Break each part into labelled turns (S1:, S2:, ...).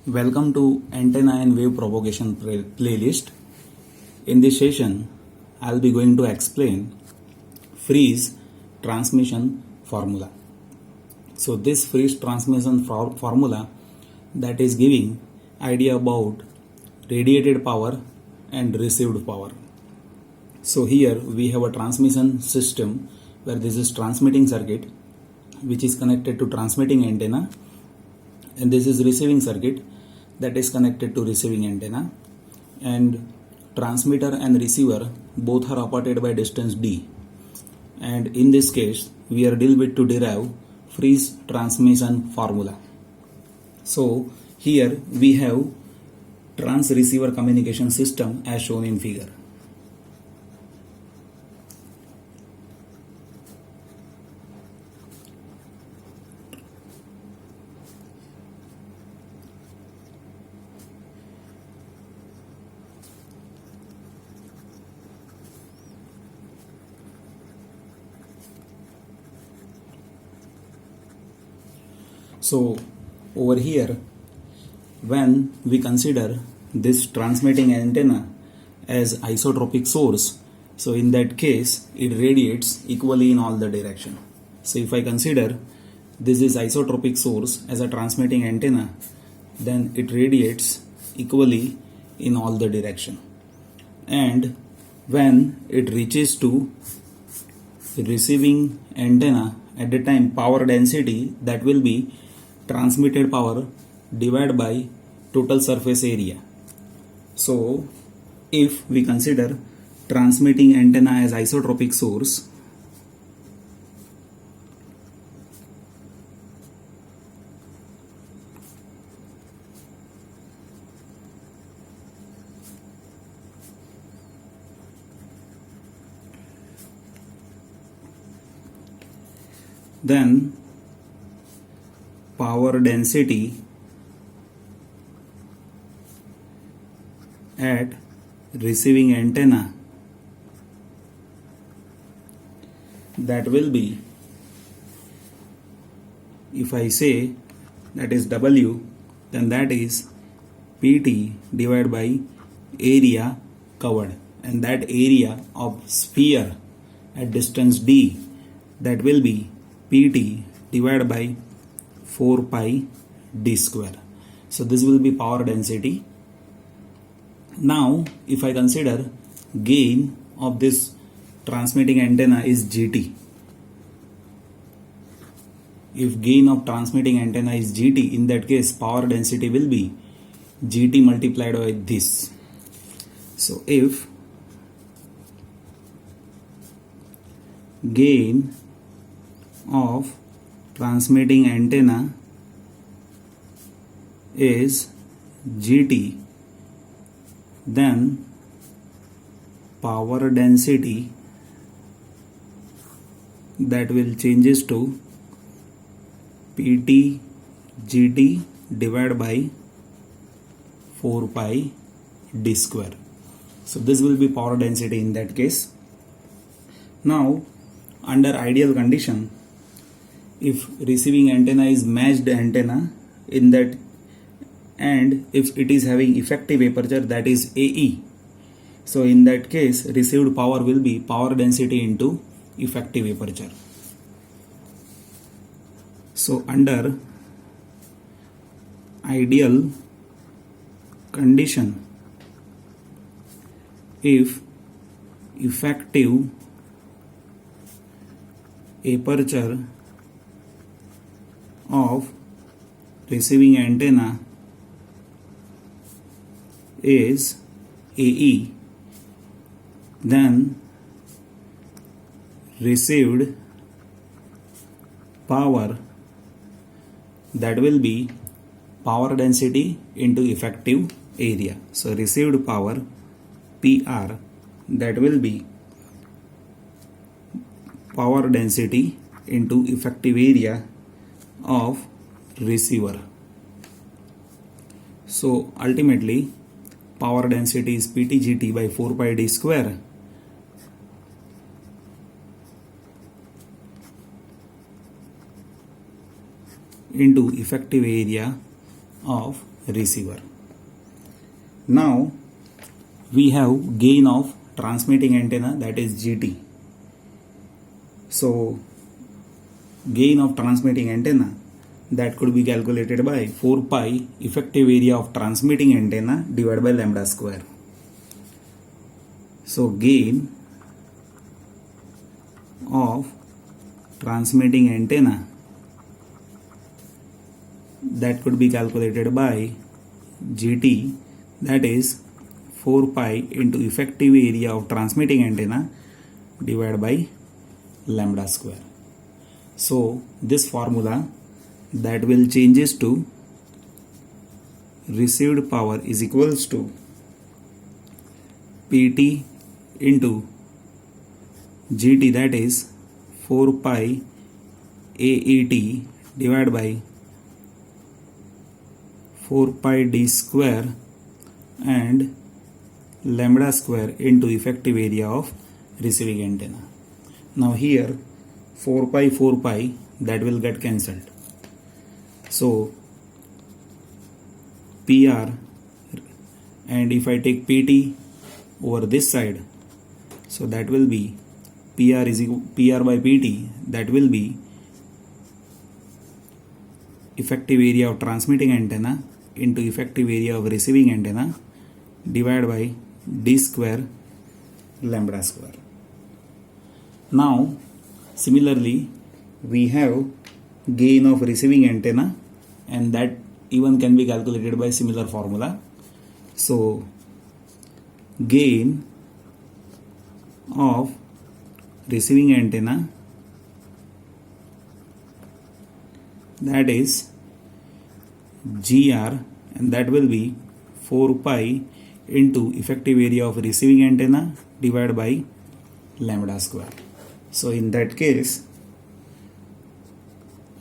S1: Welcome to Antenna and Wave Propagation playlist. In this session, I'll be going to explain Friis transmission formula. So this Friis transmission formula that is giving idea about radiated power and received power. So here we have a transmission system where this is transmitting circuit which is connected to transmitting antenna, and this is receiving circuit that is connected to receiving antenna, and transmitter and receiver both are apart by distance d, and in this case we are deal with to derive Friis transmission formula. So here we have trans-receiver communication system as shown in figure. So over here, when we consider this transmitting antenna as isotropic source, so in that case it radiates equally in all the direction. So if I consider this is isotropic source as a transmitting antenna, then it radiates equally in all the direction. And when it reaches to receiving antenna, at the time power density, that will be transmitted power divided by total surface area. So if we consider transmitting antenna as isotropic source, then power density at receiving antenna, that will be, if I say that is W, then that is PT divided by area covered, and that area of sphere at distance d, that will be PT divided by 4 pi d square. So this will be power density. Now if I consider gain of this transmitting antenna is GT, if gain of transmitting antenna is GT, in that case power density will be GT multiplied by this. So if gain of transmitting antenna is GT, then power density, that will changes to PT GT divided by 4 pi d square. So this will be power density in that case. Now under ideal condition, if receiving antenna is matched antenna in that, and if it is having effective aperture, that is AE, so in that case received power will be power density into effective aperture. So under ideal condition, if effective aperture of receiving antenna is AE, then received power, that will be power density into effective area. So received power PR, that will be power density into effective area of receiver. So ultimately power density is PTGT by 4 pi d square into effective area of receiver. Now we have gain of transmitting antenna, that is GT. So gain of transmitting antenna, that could be calculated by 4 pi effective area of transmitting antenna divided by lambda square. So gain of transmitting antenna, that could be calculated by GT, that is 4 pi into effective area of transmitting antenna divided by lambda square. So this formula, that will changes to received power is equals to PT into GT, that is 4 pi AET divided by 4 pi D square and lambda square into effective area of receiving antenna. Now here 4 pi that will get cancelled. So PR, and if I take PT over this side, so that will be PR is equal PR by PT, that will be effective area of transmitting antenna into effective area of receiving antenna divided by D square lambda square. Now similarly we have gain of receiving antenna, and that even can be calculated by similar formula. So gain of receiving antenna, that is GR, and that will be 4 pi into effective area of receiving antenna divided by lambda square. So in that case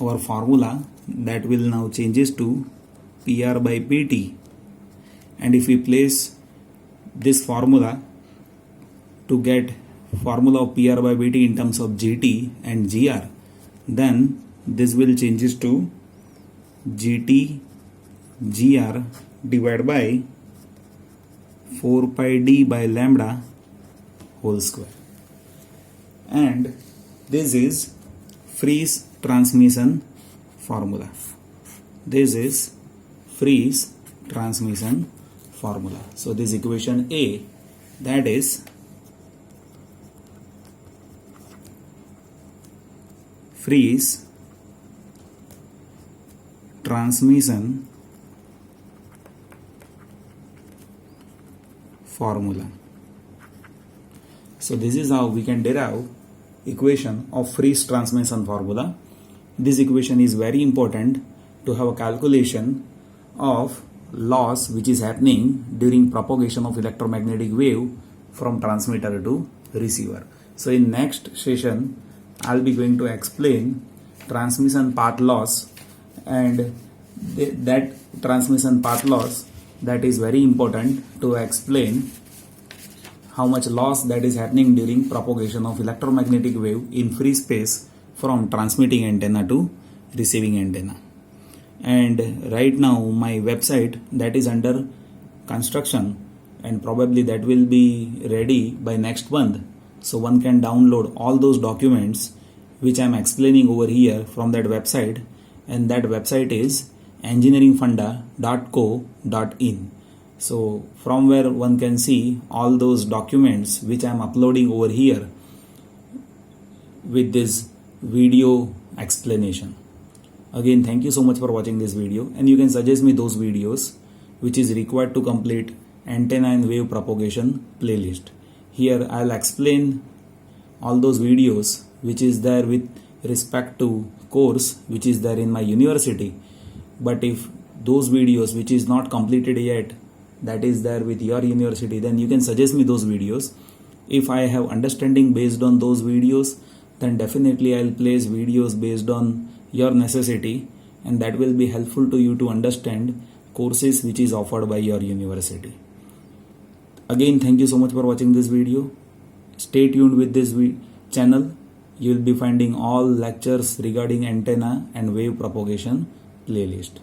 S1: our formula, that will now changes to PR by PT, and if we place this formula to get formula of PR by PT in terms of GT and GR, then this will changes to GT GR divided by 4 pi D by lambda whole square. And this is Friis transmission formula. This is Friis transmission formula. So this equation A, that is Friis transmission formula. So this is how we can derive equation of Friis transmission formula. This equation is very important to have a calculation of loss which is happening during propagation of electromagnetic wave from transmitter to receiver. So in next session I'll be going to explain transmission path loss, and that transmission path loss, that is very important to explain how much loss that is happening during propagation of electromagnetic wave in free space from transmitting antenna to receiving antenna. And right now my website, that is under construction, and probably that will be ready by next month. So one can download all those documents which I am explaining over here from that website, and that website is engineeringfunda.co.in. So from where one can see all those documents which I am uploading over here with this video explanation. Again, thank you so much for watching this video, and you can suggest me those videos which is required to complete antenna and wave propagation playlist. Here I'll explain all those videos which is there with respect to course which is there in my university. But if those videos which is not completed yet, that is there with your university, then you can suggest me those videos. If I have understanding based on those videos, then definitely I'll place videos based on your necessity, and that will be helpful to you to understand courses which is offered by your university. Again, thank you so much for watching this video. Stay tuned with this channel. You will be finding all lectures regarding antenna and wave propagation playlist.